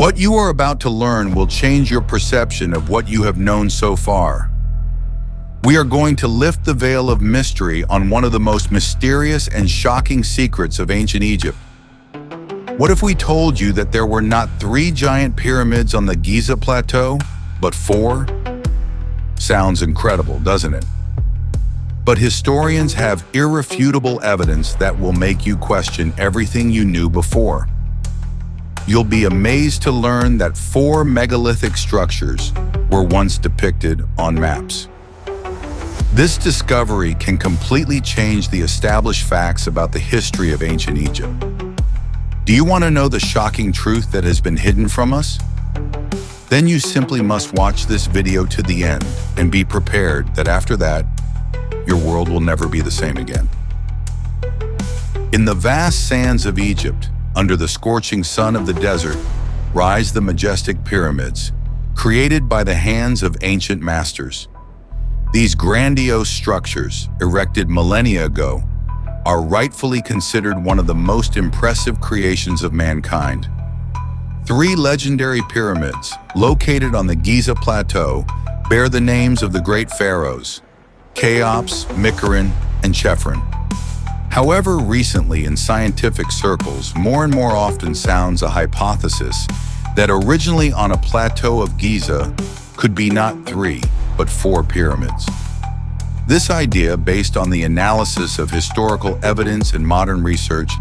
What you are about to learn will change your perception of what you have known so far. We are going to lift the veil of mystery on one of the most mysterious and shocking secrets of ancient Egypt. What if we told you that there were not 3 giant pyramids on the Giza Plateau, but 4? Sounds incredible, doesn't it? But historians have irrefutable evidence that will make you question everything you knew before. You'll be amazed to learn that 4 megalithic structures were once depicted on maps. This discovery can completely change the established facts about the history of ancient Egypt. Do you want to know the shocking truth that has been hidden from us? Then you simply must watch this video to the end and be prepared that after that, your world will never be the same again. In the vast sands of Egypt, under the scorching sun of the desert, rise the majestic pyramids, created by the hands of ancient masters. These grandiose structures, erected millennia ago, are rightfully considered one of the most impressive creations of mankind. 3 legendary pyramids, located on the Giza Plateau, bear the names of the great pharaohs, Cheops, Mikarin, and Chephren. However, recently in scientific circles, more and more often sounds a hypothesis that originally on a plateau of Giza could be not 3, but 4 pyramids. This idea, based on the analysis of historical evidence and modern research,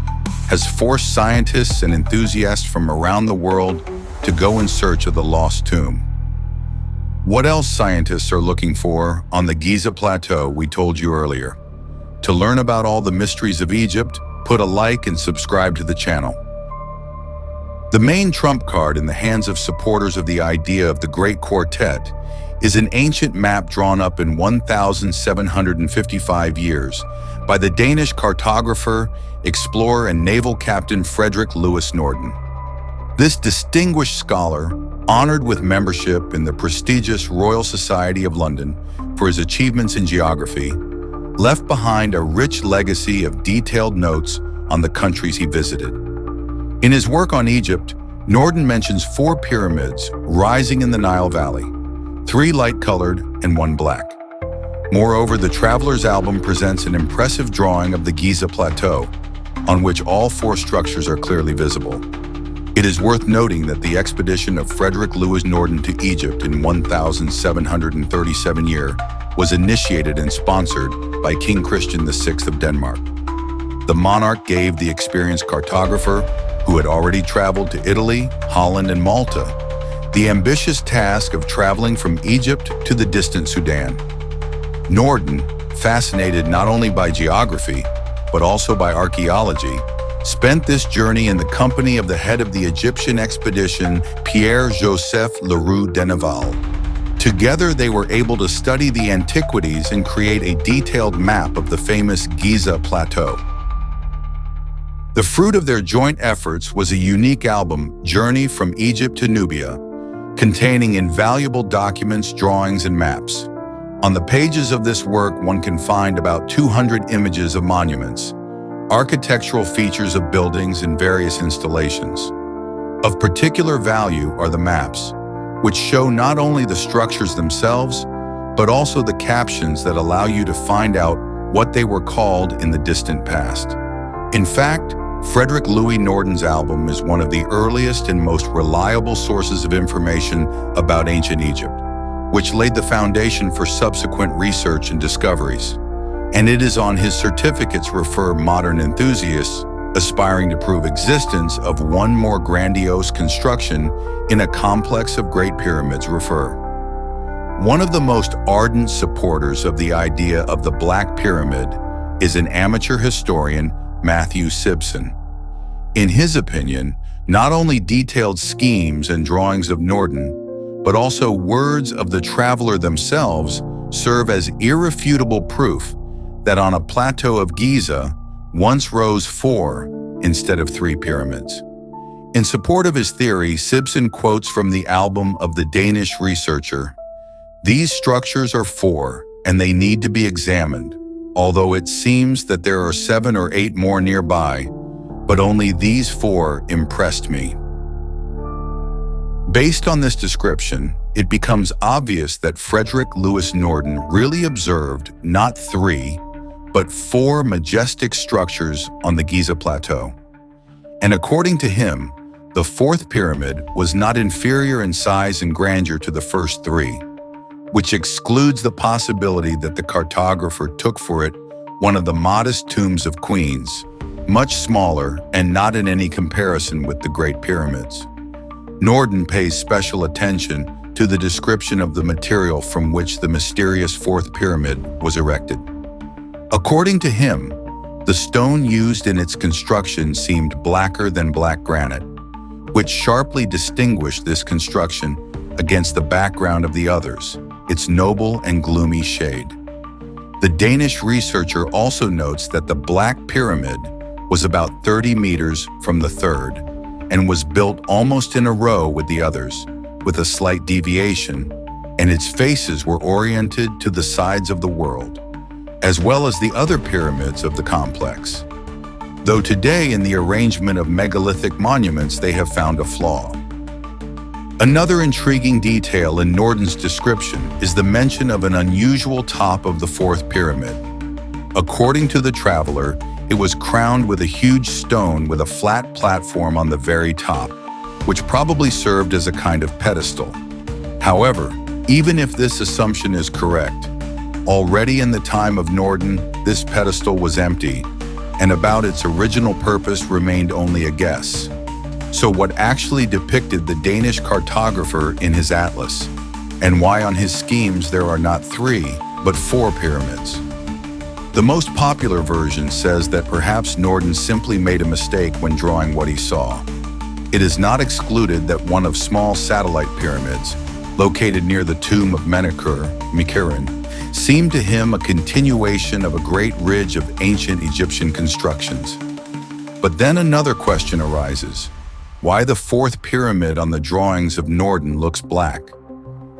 has forced scientists and enthusiasts from around the world to go in search of the lost tomb. What else scientists are looking for on the Giza Plateau we told you earlier? To learn about all the mysteries of Egypt, put a like and subscribe to the channel. The main trump card in the hands of supporters of the idea of the Great Quartet is an ancient map drawn up in 1755 years by the Danish cartographer, explorer, and naval captain Frederick Louis Norden. This distinguished scholar, honored with membership in the prestigious Royal Society of London for his achievements in geography, left behind a rich legacy of detailed notes on the countries he visited. In his work on Egypt, Norden mentions 4 pyramids rising in the Nile Valley, 3 light-colored and 1 black. Moreover, the Traveler's Album presents an impressive drawing of the Giza Plateau, on which all 4 structures are clearly visible. It is worth noting that the expedition of Frederick Louis Norden to Egypt in 1737 year was initiated and sponsored by King Christian VI of Denmark. The monarch gave the experienced cartographer, who had already traveled to Italy, Holland, and Malta, the ambitious task of traveling from Egypt to the distant Sudan. Norden, fascinated not only by geography, but also by archaeology, spent this journey in the company of the head of the Egyptian expedition, Pierre-Joseph Leroux Deneval. Together, they were able to study the antiquities and create a detailed map of the famous Giza Plateau. The fruit of their joint efforts was a unique album, Journey from Egypt to Nubia, containing invaluable documents, drawings, and maps. On the pages of this work, one can find about 200 images of monuments, architectural features of buildings, and various installations. Of particular value are the maps, which show not only the structures themselves, but also the captions that allow you to find out what they were called in the distant past. In fact, Frederick Louis Norden's album is one of the earliest and most reliable sources of information about ancient Egypt, which laid the foundation for subsequent research and discoveries. And it is on his certificates refer modern enthusiasts aspiring to prove existence of one more grandiose construction in a complex of great pyramids refer. One of the most ardent supporters of the idea of the Black Pyramid is an amateur historian, Matthew Sibson. In his opinion, not only detailed schemes and drawings of Norden, but also words of the traveler themselves serve as irrefutable proof that on a plateau of Giza once rose 4 instead of 3 pyramids. In support of his theory, Sibson quotes from the album of the Danish researcher, "These structures are 4, and they need to be examined, although it seems that there are 7 or 8 more nearby, but only these 4 impressed me." Based on this description, it becomes obvious that Frederick Louis Norden really observed not 3, but 4 majestic structures on the Giza Plateau. And according to him, the 4th pyramid was not inferior in size and grandeur to the first 3, which excludes the possibility that the cartographer took for it one of the modest tombs of queens, much smaller and not in any comparison with the Great Pyramids. Norden pays special attention to the description of the material from which the mysterious 4th pyramid was erected. According to him, the stone used in its construction seemed blacker than black granite, which sharply distinguished this construction against the background of the others, its noble and gloomy shade. The Danish researcher also notes that the Black Pyramid was about 30 meters from the 3rd and was built almost in a row with the others, with a slight deviation, and its faces were oriented to the sides of the world, as well as the other pyramids of the complex. Though today in the arrangement of megalithic monuments they have found a flaw. Another intriguing detail in Norden's description is the mention of an unusual top of the 4th pyramid. According to the traveler, it was crowned with a huge stone with a flat platform on the very top, which probably served as a kind of pedestal. However, even if this assumption is correct, already in the time of Norden, this pedestal was empty, and about its original purpose remained only a guess. So what actually depicted the Danish cartographer in his atlas, and why on his schemes there are not 3, but 4 pyramids? The most popular version says that perhaps Norden simply made a mistake when drawing what he saw. It is not excluded that one of small satellite pyramids, located near the tomb of Menkaure, seemed to him a continuation of a great ridge of ancient Egyptian constructions. But then another question arises. Why the 4th pyramid on the drawings of Norden looks black,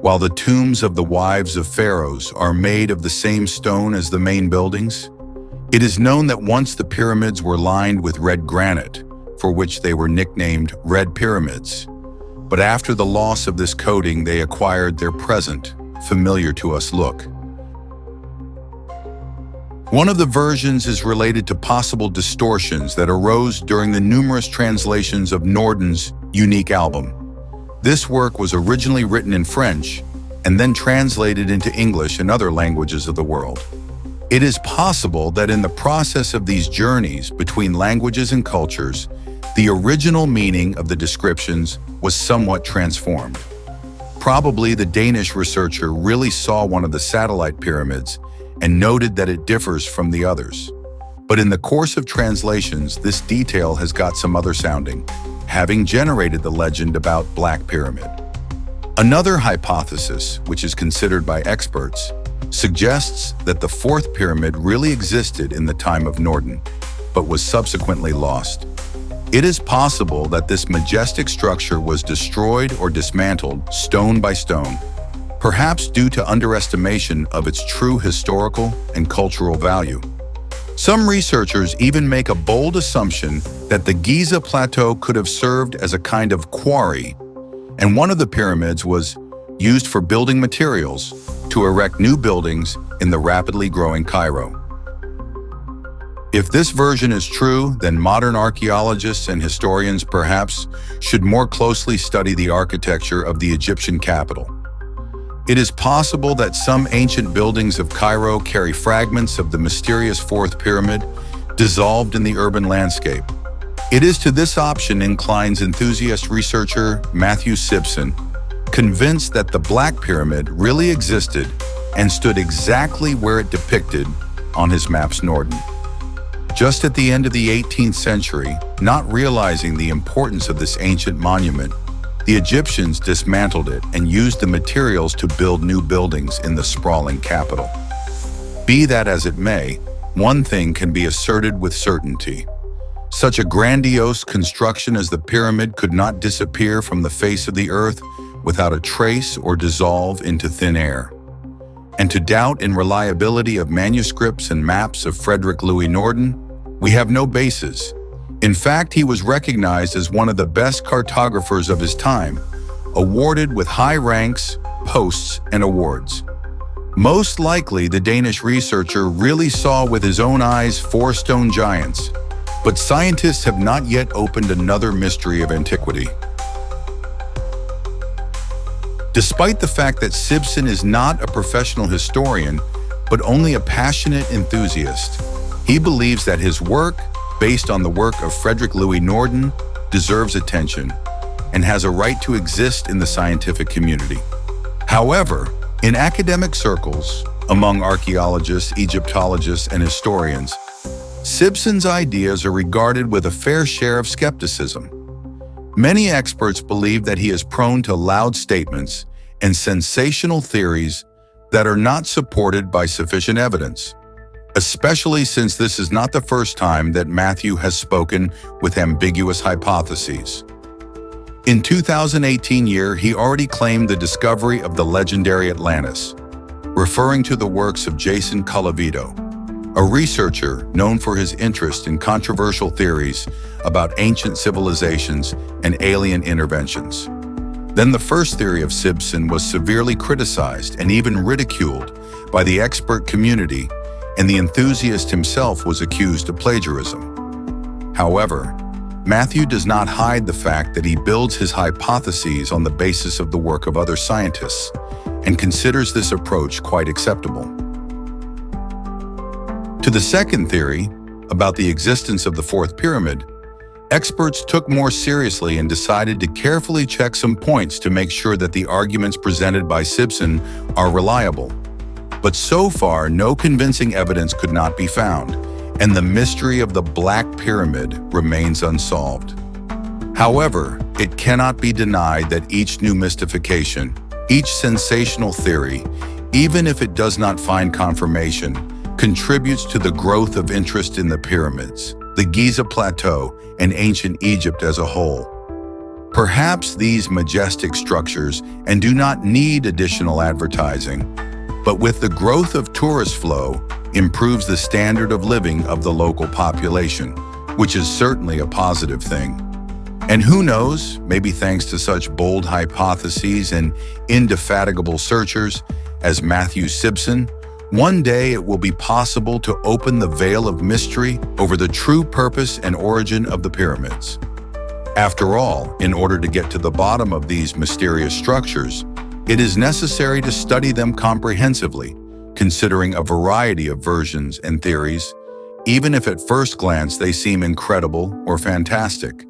while the tombs of the wives of pharaohs are made of the same stone as the main buildings? It is known that once the pyramids were lined with red granite, for which they were nicknamed Red Pyramids. But after the loss of this coating, they acquired their present, familiar to us look. One of the versions is related to possible distortions that arose during the numerous translations of Norden's unique album. This work was originally written in French and then translated into English and other languages of the world. It is possible that in the process of these journeys between languages and cultures, the original meaning of the descriptions was somewhat transformed. Probably the Danish researcher really saw one of the satellite pyramids and noted that it differs from the others. But in the course of translations, this detail has got some other sounding, having generated the legend about Black Pyramid. Another hypothesis, which is considered by experts, suggests that the 4th pyramid really existed in the time of Norden, but was subsequently lost. It is possible that this majestic structure was destroyed or dismantled stone by stone, perhaps due to underestimation of its true historical and cultural value. Some researchers even make a bold assumption that the Giza Plateau could have served as a kind of quarry, and one of the pyramids was used for building materials to erect new buildings in the rapidly growing Cairo. If this version is true, then modern archaeologists and historians perhaps should more closely study the architecture of the Egyptian capital. It is possible that some ancient buildings of Cairo carry fragments of the mysterious 4th pyramid dissolved in the urban landscape. It is to this option inclines enthusiast researcher Matthew Simpson, convinced that the Black Pyramid really existed and stood exactly where it depicted on his maps Norden. Just at the end of the 18th century, not realizing the importance of this ancient monument, the Egyptians dismantled it and used the materials to build new buildings in the sprawling capital. Be that as it may, one thing can be asserted with certainty. Such a grandiose construction as the pyramid could not disappear from the face of the earth without a trace or dissolve into thin air. And to doubt in reliability of manuscripts and maps of Frederick Louis Norden, we have no basis. In fact, he was recognized as one of the best cartographers of his time, awarded with high ranks, posts, and awards. Most likely, the Danish researcher really saw with his own eyes 4 stone giants, but scientists have not yet opened another mystery of antiquity. Despite the fact that Sibson is not a professional historian, but only a passionate enthusiast, he believes that his work, based on the work of Frederick Louis Norden, deserves attention and has a right to exist in the scientific community. However, in academic circles, among archaeologists, Egyptologists, and historians, Sibson's ideas are regarded with a fair share of skepticism. Many experts believe that he is prone to loud statements and sensational theories that are not supported by sufficient evidence, especially since this is not the first time that Matthew has spoken with ambiguous hypotheses. In 2018 he already claimed the discovery of the legendary Atlantis, referring to the works of Jason Colavito, a researcher known for his interest in controversial theories about ancient civilizations and alien interventions. Then the first theory of Sibson was severely criticized and even ridiculed by the expert community, and the enthusiast himself was accused of plagiarism. However, Matthew does not hide the fact that he builds his hypotheses on the basis of the work of other scientists and considers this approach quite acceptable. To the second theory, about the existence of the fourth pyramid, experts took more seriously and decided to carefully check some points to make sure that the arguments presented by Sibson are reliable. But so far, no convincing evidence could not be found, and the mystery of the Black Pyramid remains unsolved. However, it cannot be denied that each new mystification, each sensational theory, even if it does not find confirmation, contributes to the growth of interest in the pyramids, the Giza Plateau, and ancient Egypt as a whole. Perhaps these majestic structures and do not need additional advertising, but with the growth of tourist flow, improves the standard of living of the local population, which is certainly a positive thing. And who knows, maybe thanks to such bold hypotheses and indefatigable searchers as Matthew Sibson, one day it will be possible to open the veil of mystery over the true purpose and origin of the pyramids. After all, in order to get to the bottom of these mysterious structures, it is necessary to study them comprehensively, considering a variety of versions and theories, even if at first glance they seem incredible or fantastic.